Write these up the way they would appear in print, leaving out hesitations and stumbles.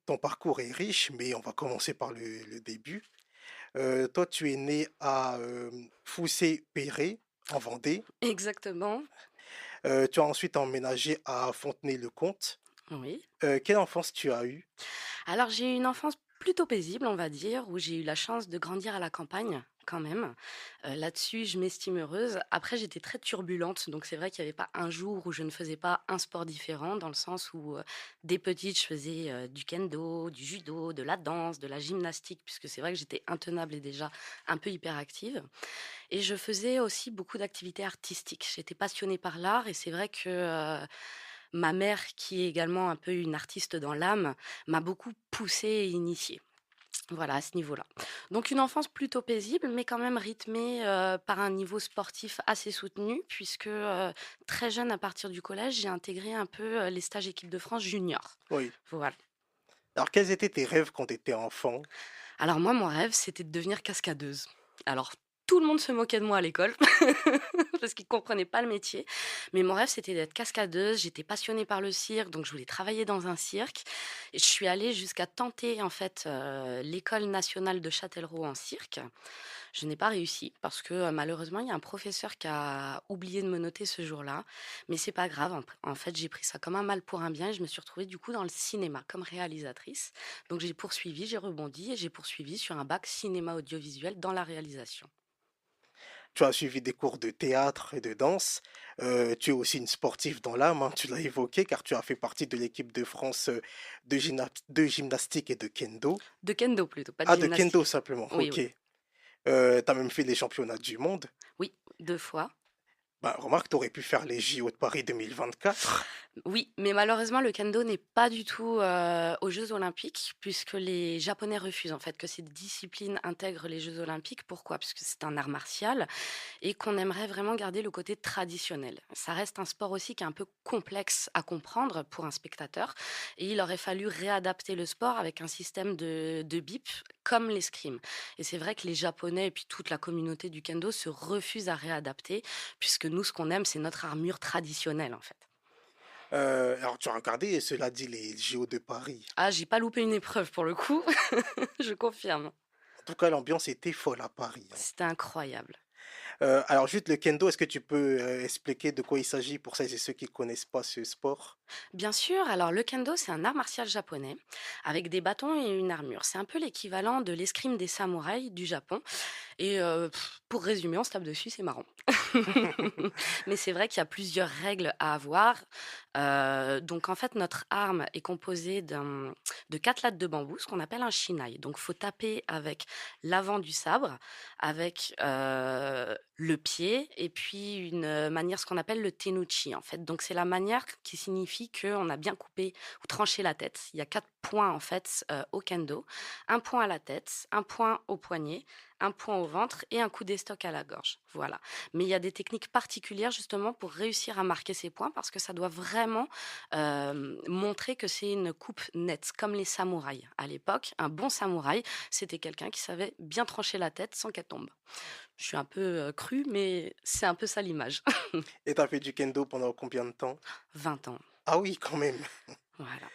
ton parcours est riche, mais on va commencer par le début. Toi, tu es né à Foussé-Péré, en Vendée. Exactement, Tu as ensuite emménagé à Fontenay-le-Comte. oui. Quelle enfance tu as eue? Alors j'ai eu une enfance plutôt paisible, on va dire, où j'ai eu la chance de grandir à la campagne quand même. Là-dessus, je m'estime heureuse. Après, j'étais très turbulente, donc c'est vrai qu'il n'y avait pas un jour où je ne faisais pas un sport différent, dans le sens où dès petite, je faisais du kendo, du judo, de la danse, de la gymnastique, puisque c'est vrai que j'étais intenable et déjà un peu hyperactive. Et je faisais aussi beaucoup d'activités artistiques. J'étais passionnée par l'art et c'est vrai que ma mère, qui est également un peu une artiste dans l'âme, m'a beaucoup poussée et initiée. Voilà, à ce niveau-là. Donc une enfance plutôt paisible, mais quand même rythmée par un niveau sportif assez soutenu, puisque très jeune, à partir du collège, j'ai intégré un peu les stages équipe de France junior. Oui. Voilà. Alors, quels étaient tes rêves quand tu étais enfant? Alors moi, mon rêve, c'était de devenir cascadeuse. Alors tout le monde se moquait de moi à l'école parce qu'ils comprenaient pas le métier. Mais mon rêve, c'était d'être cascadeuse. J'étais passionnée par le cirque, donc je voulais travailler dans un cirque. Et je suis allée jusqu'à tenter en fait l'école nationale de Châtellerault en cirque. Je n'ai pas réussi parce que malheureusement, il y a un professeur qui a oublié de me noter ce jour-là. Mais c'est pas grave. En fait, j'ai pris ça comme un mal pour un bien et je me suis retrouvée du coup dans le cinéma comme réalisatrice. Donc j'ai poursuivi, j'ai rebondi et j'ai poursuivi sur un bac cinéma audiovisuel dans la réalisation. Tu as suivi des cours de théâtre et de danse. Tu es aussi une sportive dans l'âme, hein, tu l'as évoqué, car tu as fait partie de l'équipe de France de gymnastique et de kendo. De kendo plutôt, pas de Ah, de kendo gymnastique. simplement, Oui, ok. oui. Tu as même fait les championnats du monde. Oui, 2 fois. Bah, remarque, tu aurais pu faire les JO de Paris 2024. Oui, mais malheureusement, le kendo n'est pas du tout, aux Jeux olympiques puisque les Japonais refusent, en fait, que cette discipline intègre les Jeux olympiques. Pourquoi? Puisque c'est un art martial et qu'on aimerait vraiment garder le côté traditionnel. Ça reste un sport aussi qui est un peu complexe à comprendre pour un spectateur et il aurait fallu réadapter le sport avec un système de bip comme l'escrime et c'est vrai que les Japonais et puis toute la communauté du kendo se refusent à réadapter puisque nous, ce qu'on aime, c'est notre armure traditionnelle, en fait. Alors, tu as regardé, cela dit, les JO de Paris. Ah, j'ai pas loupé une épreuve pour le coup, je confirme. En tout cas, l'ambiance était folle à Paris, hein. C'était incroyable. Alors, juste le kendo, est-ce que tu peux expliquer de quoi il s'agit pour celles et ceux qui ne connaissent pas ce sport? Bien sûr, alors le kendo, c'est un art martial japonais avec des bâtons et une armure. C'est un peu l'équivalent de l'escrime des samouraïs du Japon. Et pour résumer, on se tape dessus, c'est marrant. Mais c'est vrai qu'il y a plusieurs règles à avoir. Donc en fait, notre arme est composée de 4 lattes de bambou, ce qu'on appelle un shinai. Donc faut taper avec l'avant du sabre, avec le pied, et puis une manière, ce qu'on appelle le tenuchi en fait. Donc c'est la manière qui signifie qu'on a bien coupé ou tranché la tête. Il y a 4 points en fait au kendo. Un point à la tête, un point au poignet, un point au ventre et un coup d'estoc à la gorge. Voilà. Mais il y a des techniques particulières justement pour réussir à marquer ces points parce que ça doit vraiment montrer que c'est une coupe nette, comme les samouraïs. À l'époque, un bon samouraï, c'était quelqu'un qui savait bien trancher la tête sans qu'elle tombe. Je suis un peu crue, mais c'est un peu ça l'image. Et tu as fait du kendo pendant combien de temps? 20 ans. Ah oui, quand même. Voilà.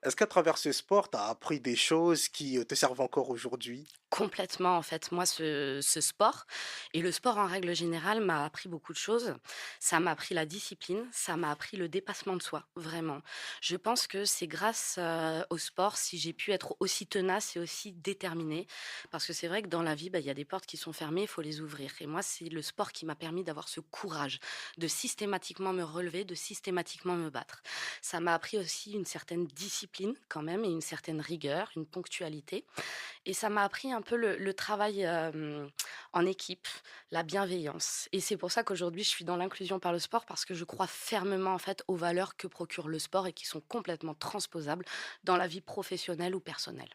Est-ce qu'à travers ce sport, tu as appris des choses qui te servent encore aujourd'hui? Complètement, en fait, moi, ce sport et le sport en règle générale m'a appris beaucoup de choses. Ça m'a appris la discipline, ça m'a appris le dépassement de soi, vraiment. Je pense que c'est grâce, au sport si j'ai pu être aussi tenace et aussi déterminée. Parce que c'est vrai que dans la vie, bah, il y a des portes qui sont fermées, il faut les ouvrir. Et moi, c'est le sport qui m'a permis d'avoir ce courage, de systématiquement me relever, de systématiquement me battre. Ça m'a appris aussi une certaine discipline quand même et une certaine rigueur, une ponctualité. Et ça m'a appris un peu le travail, en équipe, la bienveillance et c'est pour ça qu'aujourd'hui je suis dans l'inclusion par le sport parce que je crois fermement en fait aux valeurs que procure le sport et qui sont complètement transposables dans la vie professionnelle ou personnelle.